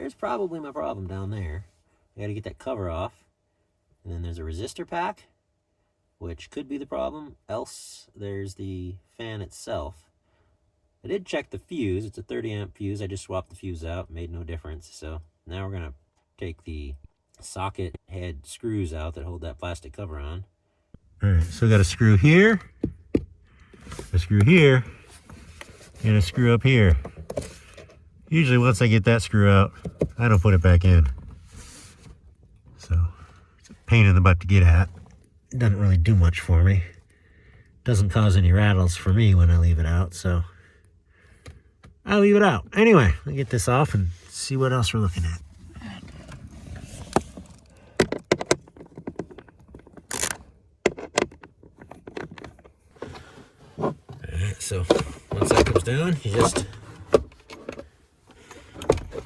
there's probably my problem down there. I gotta get that cover off. And then there's a resistor pack, which could be the problem. Else there's the fan itself. I did check the fuse. It's a 30 amp fuse. I just swapped the fuse out, made no difference. So now we're gonna take the socket head screws out that hold that plastic cover on. All right, so we got a screw here, a screw here, and a screw up here. Usually once I get that screw out, I don't put it back in. So it's a pain in the butt to get at. It doesn't really do much for me. Doesn't cause any rattles for me when I leave it out, so I'll leave it out. Anyway, I'll get this off and see what else we're looking at. Alright, so once that comes down, you just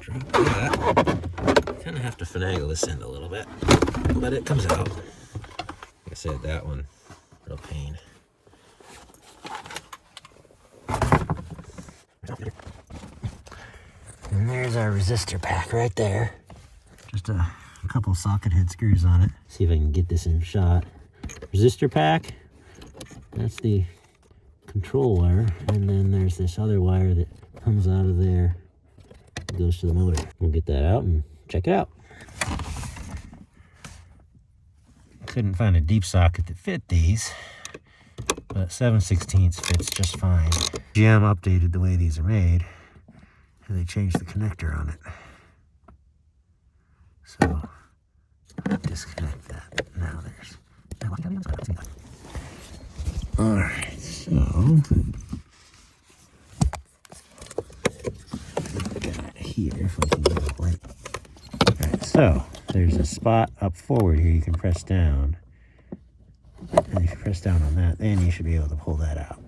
drop that. Kind of have to finagle this end a little bit, but it comes out. Like I said, that one, real pain. And there's our resistor pack right there. Just a couple socket head screws on it. See if I can get this in shot. Resistor pack, that's the control wire, and then there's this other wire that comes out of there and goes to the motor. We'll get that out and check it out. Couldn't find a deep socket that fit these, but 7/16 fits just fine. GM updated the way these are made, and they changed the connector on it. So disconnect that. Now there's. All right, so got here if we can get it light. All right, so there's a spot up forward here you can press down, and if you press down on that, then you should be able to pull that out.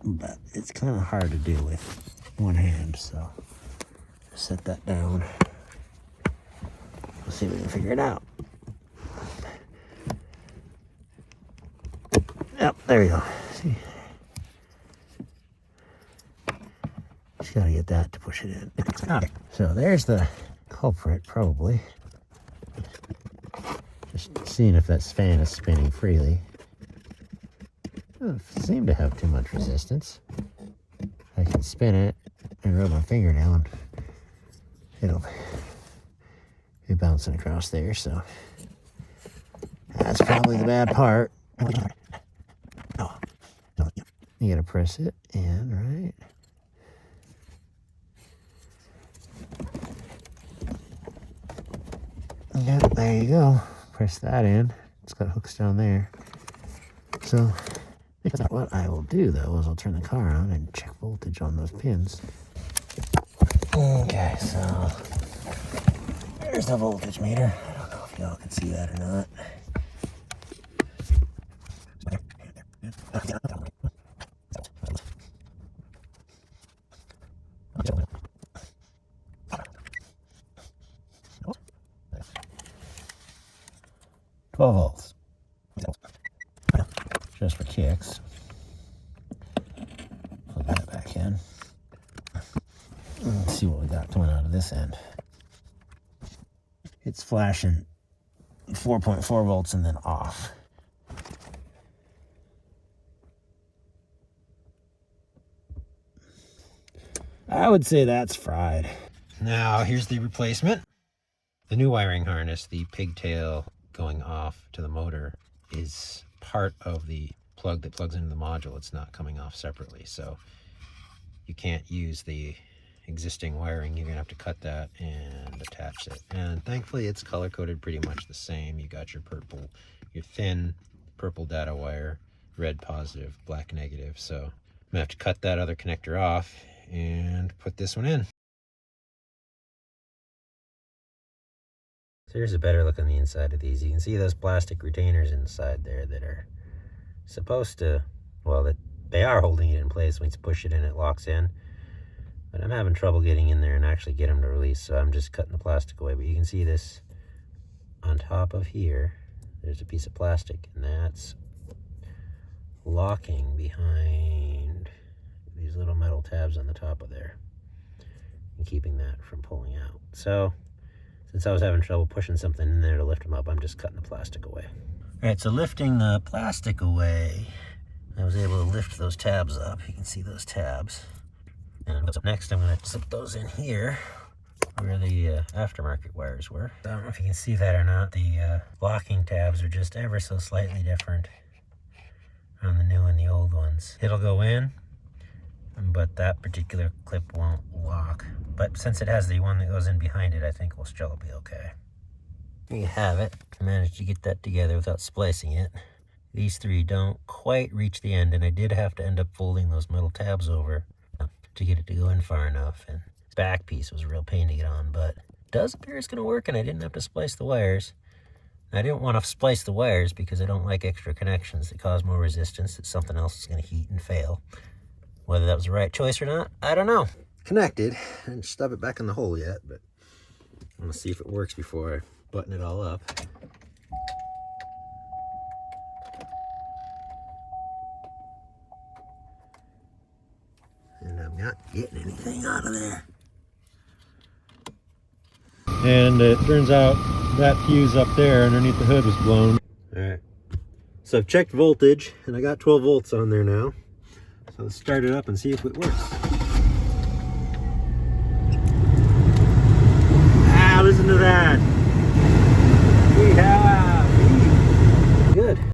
But it's kind of hard to do with one hand, so set that down. We'll see if we can figure it out. Yep, there we go. See, just gotta get that to push it in. So there's the culprit, probably. Just seeing if that fan is spinning freely. Doesn't seem to have too much resistance. I can spin it and rub my fingernail and it'll be bouncing across there, so that's probably the bad part. You gotta press it in, right? Yep, there you go. Press that in. It's got hooks down there. So what I will do though is I'll turn the car on and check voltage on those pins. Okay, so there's the voltage meter. I don't know if y'all can see that or not. 12 volts. Just for kicks. Plug that back in. Let's see what we got coming out of this end. It's flashing 4.4 volts and then off. I would say that's fried. Now here's the replacement. The new wiring harness, the pigtail going off to the motor, is part of the plug that plugs into the module. It's not coming off separately, so you can't use the existing wiring. You're gonna have to cut that and attach it. And thankfully it's color coded pretty much the same. You got your purple, your thin purple data wire, red positive, black negative. So I'm gonna have to cut that other connector off and put this one in. So here's a better look on the inside of these. You can see those plastic retainers inside there that are supposed to, well, that they are holding it in place. Once you push it in, it locks in. But I'm having trouble getting in there and actually get them to release, so I'm just cutting the plastic away. But you can see this on top of here. There's a piece of plastic, and that's locking behind these little metal tabs on the top of there. and keeping that from pulling out. So since I was having trouble pushing something in there to lift them up, I'm just cutting the plastic away. All right, so lifting the plastic away, I was able to lift those tabs up. You can see those tabs. And what's up next, I'm going to slip those in here where the aftermarket wires were. I don't know if you can see that or not. The locking tabs are just ever so slightly different on the new and the old ones. It'll go in, but that particular clip won't lock. But since it has the one that goes in behind it, I think we'll still be okay. There you have it. I managed to get that together without splicing it. These three don't quite reach the end, and I did have to end up folding those metal tabs over to get it to go in far enough. And this back piece was a real pain to get on, but it does appear it's going to work, and I didn't have to splice the wires. I didn't want to splice the wires because I don't like extra connections that cause more resistance that something else is going to heat and fail. Whether that was the right choice or not, I don't know. Connected. I didn't stuff it back in the hole yet, but I want to see if it works before I button it all up. And I'm not getting anything out of there. And it turns out that fuse up there underneath the hood was blown. All right. So I've checked voltage, and I got 12 volts on there now. So let's start it up and see if it works. Ah, listen to that.